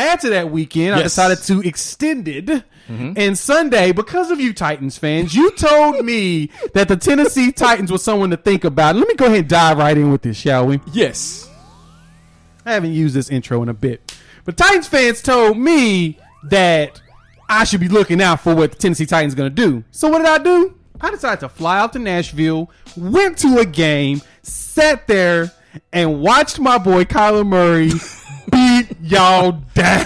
add to that weekend, I decided to extend it. And Sunday, because of you Titans fans, you told me that the Tennessee Titans was someone to think about. Let me go ahead and dive right in with this, shall we? Yes. I haven't used this intro in a bit. But Titans fans told me that I should be looking out for what the Tennessee Titans going to do. So what did I do? I decided to fly out to Nashville, went to a game, sat there, and watched my boy Kyler Murray beat y'all down.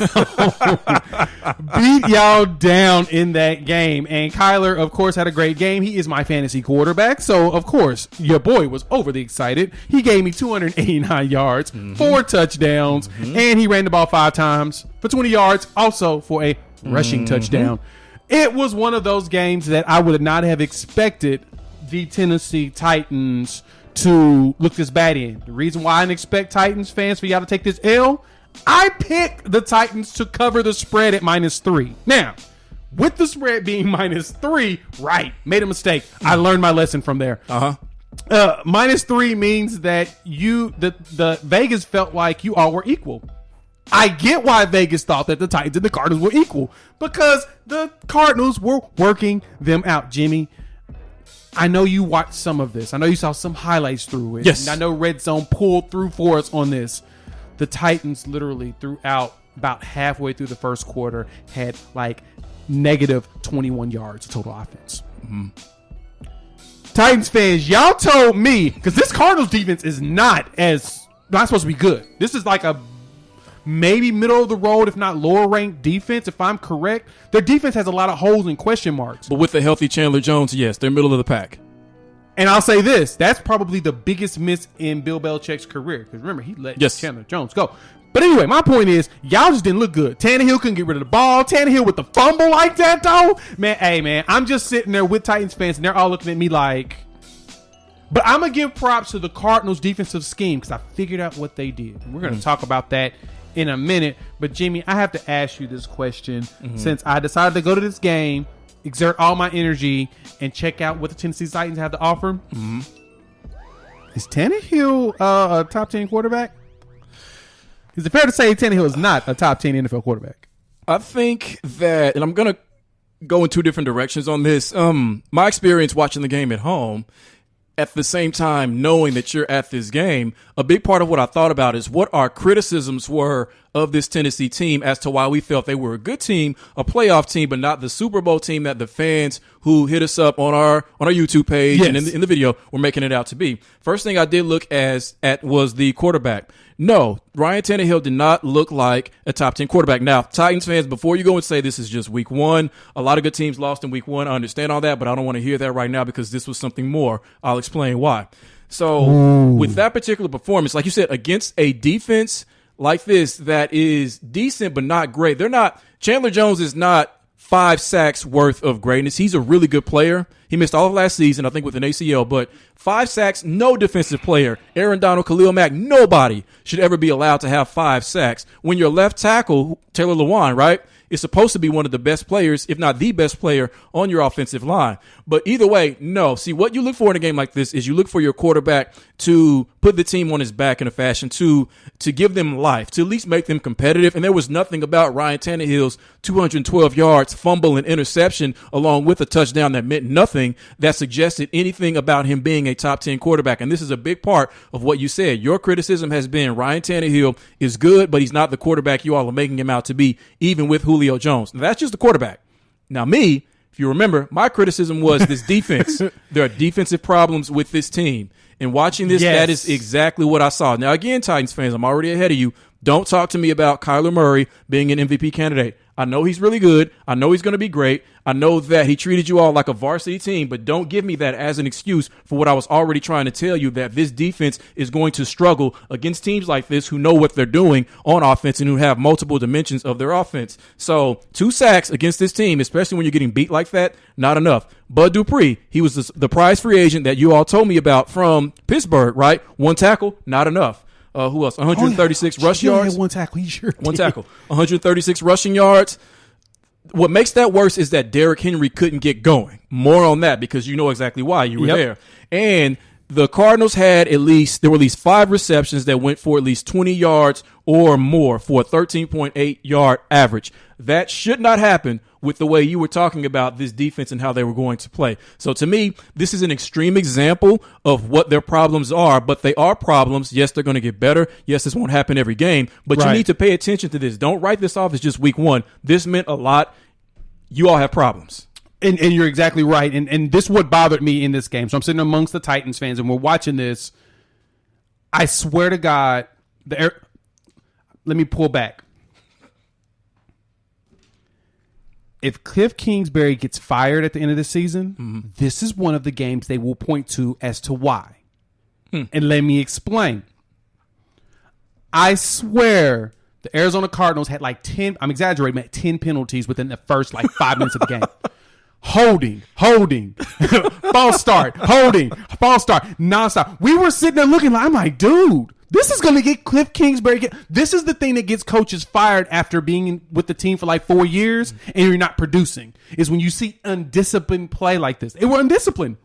Beat y'all down in that game. And Kyler, of course, had a great game. He is my fantasy quarterback. So, of course, your boy was overly excited. He gave me 289 yards, 4 touchdowns, and he ran the ball 5 times for 20 yards, also for a rushing touchdown. It was one of those games that I would not have expected the Tennessee Titans to look this bad in. The reason why I didn't expect Titans fans for y'all to take this L, I picked the Titans to cover the spread at -3. Now, with the spread being -3, right, made a mistake. I learned my lesson from there. -3 means that the Vegas felt like you all were equal. I get why Vegas thought that the Titans and the Cardinals were equal, because the Cardinals were working them out. Jimmy, I know you watched some of this. I know you saw some highlights through it. Yes. And I know Red Zone pulled through for us on this. The Titans literally throughout about halfway through the first quarter had like negative 21 yards of total offense. Titans fans, y'all told me, because this Cardinals defense is not supposed to be good. This is like a maybe middle of the road, if not lower ranked defense, if I'm correct. Their defense has a lot of holes and question marks. But with the healthy Chandler Jones, yes, they're middle of the pack. And I'll say this, that's probably the biggest miss in Bill Belichick's career. Because remember, he let Chandler Jones go. But anyway, my point is, y'all just didn't look good. Tannehill couldn't get rid of the ball. Tannehill with the fumble like that, though. Man, I'm just sitting there with Titans fans, and they're all looking at me like... But I'm going to give props to the Cardinals' defensive scheme, because I figured out what they did. And we're going to talk about that in a minute. But, Jimmy, I have to ask you this question. Since I decided to go to this game, exert all my energy, and check out what the Tennessee Titans have to offer. Is Tannehill a top 10 quarterback? Is it fair to say Tannehill is not a top 10 NFL quarterback? I think that, and I'm going to go in 2 different directions on this. My experience watching the game at home, at the same time knowing that you're at this game, a big part of what I thought about is what our criticisms were of this Tennessee team as to why we felt they were a good team, a playoff team, but not the Super Bowl team that the fans who hit us up on our YouTube page and in the video were making it out to be. First thing I did look at was the quarterback. No, Ryan Tannehill did not look like a top 10 quarterback. Now, Titans fans, before you go and say this is just week 1, a lot of good teams lost in week 1. I understand all that, but I don't want to hear that right now because this was something more. I'll explain why. So with that particular performance, like you said, against a defense like this that is decent but not great, Chandler Jones is not 5 sacks worth of greatness. He's a really good player. He missed all of last season, I think, with an ACL, but 5 sacks, no defensive player. Aaron Donald, Khalil Mack, nobody should ever be allowed to have 5 sacks. When your left tackle, Taylor Lewan, right, is supposed to be one of the best players, if not the best player on your offensive line. But either way, no. See, what you look for in a game like this is you look for your quarterback to put the team on his back in a fashion, to give them life, to at least make them competitive. And there was nothing about Ryan Tannehill's 212 yards, fumble, and interception, along with a touchdown that meant nothing, that suggested anything about him being a top 10 quarterback. And this is a big part of what you said. Your criticism has been Ryan Tannehill is good, but he's not the quarterback you all are making him out to be, even with Julio Jones. Now, that's just the quarterback. Now, me, if you remember, my criticism was this defense. There are defensive problems with this team. And watching this, that is exactly what I saw. Now, again, Titans fans, I'm already ahead of you. Don't talk to me about Kyler Murray being an MVP candidate. I know he's really good. I know he's going to be great. I know that he treated you all like a varsity team, but don't give me that as an excuse for what I was already trying to tell you, that this defense is going to struggle against teams like this who know what they're doing on offense and who have multiple dimensions of their offense. So 2 sacks against this team, especially when you're getting beat like that, not enough. Bud Dupree, he was the prize free agent that you all told me about from Pittsburgh, right? 1 tackle, not enough. Who else? 136 rush yards. One tackle. He sure One did. tackle. 136 rushing yards. What makes that worse is that Derrick Henry couldn't get going. More on that because you know exactly why you were there. And the Cardinals there were at least 5 receptions that went for at least 20 yards or more for a 13.8 yard average. That should not happen with the way you were talking about this defense and how they were going to play. So to me, this is an extreme example of what their problems are, but they are problems. Yes, they're going to get better. Yes, this won't happen every game, but you need to pay attention to this. Don't write this off as just week 1. This meant a lot. You all have problems. And you're exactly right. And this is what bothered me in this game. So I'm sitting amongst the Titans fans and we're watching this. I swear to God, let me pull back. If Cliff Kingsbury gets fired at the end of the season, this is one of the games they will point to as to why. And let me explain. I swear the Arizona Cardinals had like 10, I'm exaggerating, but 10 penalties within the first like 5 minutes of the game. Holding, false start, false start, nonstop. We were sitting there looking like, I'm like, dude, this is going to get Cliff Kingsbury. This is the thing that gets coaches fired after being with the team for like 4 years and you're not producing, is when you see undisciplined play like this. They were undisciplined.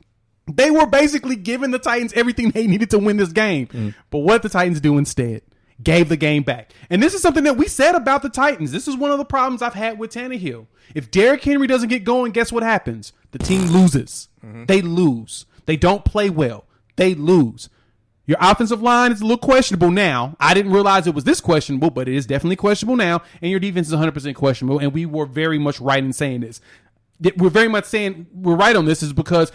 They were basically giving the Titans everything they needed to win this game. But what did the Titans do instead? Gave the game back. And this is something that we said about the Titans. This is one of the problems I've had with Tannehill. If Derrick Henry doesn't get going, guess what happens? The team loses. They lose. They don't play well. They lose. Your offensive line is a little questionable now. I didn't realize it was this questionable, but it is definitely questionable now. And your defense is 100% questionable. And we were very much right in saying this. We're very much saying we're right on this is because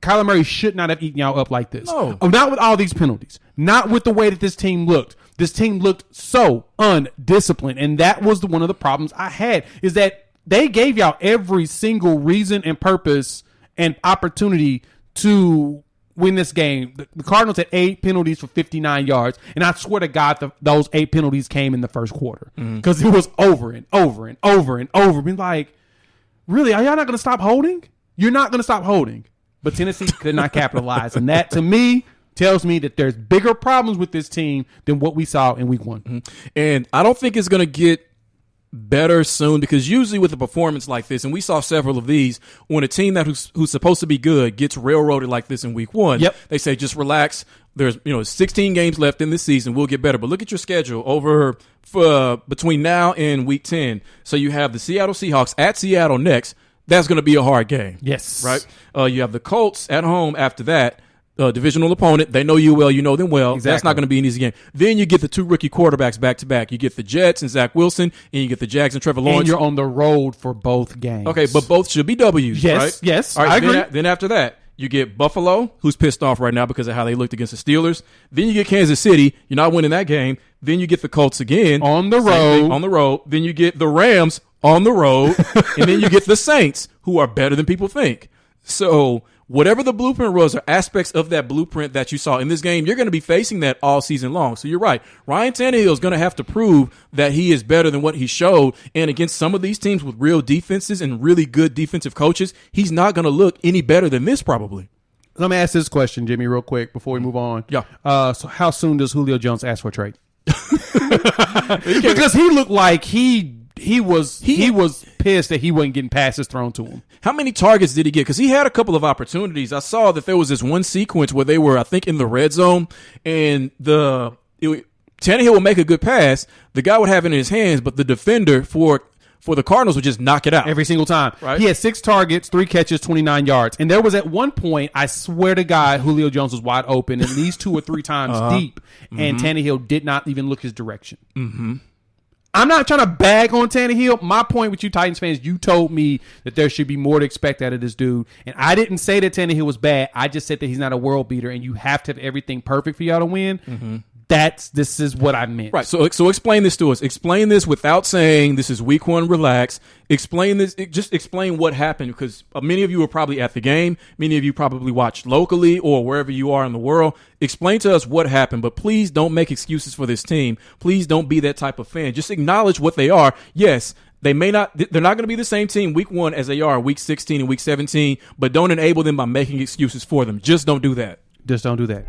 Kyler Murray should not have eaten y'all up like this. No. Not with all these penalties. Not with the way that this team looked. This team looked so undisciplined. And that was one of the problems I had, is that they gave y'all every single reason and purpose and opportunity to win this game. The Cardinals had 8 penalties for 59 yards. And I swear to God, those 8 penalties came in the first quarter. Because it was over and over and over and over. Being like, really, are y'all not going to stop holding? You're not going to stop holding. But Tennessee could not capitalize. And that, to me, tells me that there's bigger problems with this team than what we saw in week 1. And I don't think it's going to get better soon, because usually with a performance like this, and we saw several of these, when a team who's supposed to be good gets railroaded like this in week 1, they say just relax. There's 16 games left in this season. We'll get better. But look at your schedule over between now and week 10. So you have the Seattle Seahawks at Seattle next. That's going to be a hard game. Yes. Right? You have the Colts at home after that. Divisional opponent. They know you well. You know them well. Exactly. That's not going to be an easy game. Then you get the 2 rookie quarterbacks back to back. You get the Jets and Zach Wilson, and you get the Jags and Trevor Lawrence. And you're on the road for both games. Okay, but both should be W's, yes, right? Yes, all right, I agree. Then after that, you get Buffalo, who's pissed off right now because of how they looked against the Steelers. Then you get Kansas City. You're not winning that game. Then you get the Colts again. On the road. Then you get the Rams on the road. And then you get the Saints, who are better than people think. So whatever the blueprint was, or aspects of that blueprint that you saw in this game, you're going to be facing that all season long. So you're right. Ryan Tannehill is going to have to prove that he is better than what he showed. And against some of these teams with real defenses and really good defensive coaches, he's not going to look any better than this probably. Let me ask this question, Jimmy, real quick before we move on. Yeah. So how soon does Julio Jones ask for a trade? Because he looked like he was pissed that he wasn't getting passes thrown to him. How many targets did he get? Because he had a couple of opportunities. I saw that there was this one sequence where they were, I think, in the red zone, and Tannehill would make a good pass. The guy would have it in his hands, but the defender for the Cardinals would just knock it out. Every single time. Right? He had 6 targets, 3 catches, 29 yards. And there was at one point, I swear to God, Julio Jones was wide open at least 2 or 3 times deep, and Tannehill did not even look his direction. I'm not trying to bag on Tannehill. My point with you Titans fans, you told me that there should be more to expect out of this dude. And I didn't say that Tannehill was bad. I just said that he's not a world beater, and you have to have everything perfect for y'all to win. This is what I meant. Right. So explain this to us. Explain this without saying this is week 1, relax. Explain this. Just explain what happened, because many of you were probably at the game. Many of you probably watched locally or wherever you are in the world. Explain to us what happened, but please don't make excuses for this team. Please don't be that type of fan. Just acknowledge what they are. Yes, they're not going to be the same team week 1 as they are week 16 and week 17, but don't enable them by making excuses for them. Just don't do that. Just don't do that.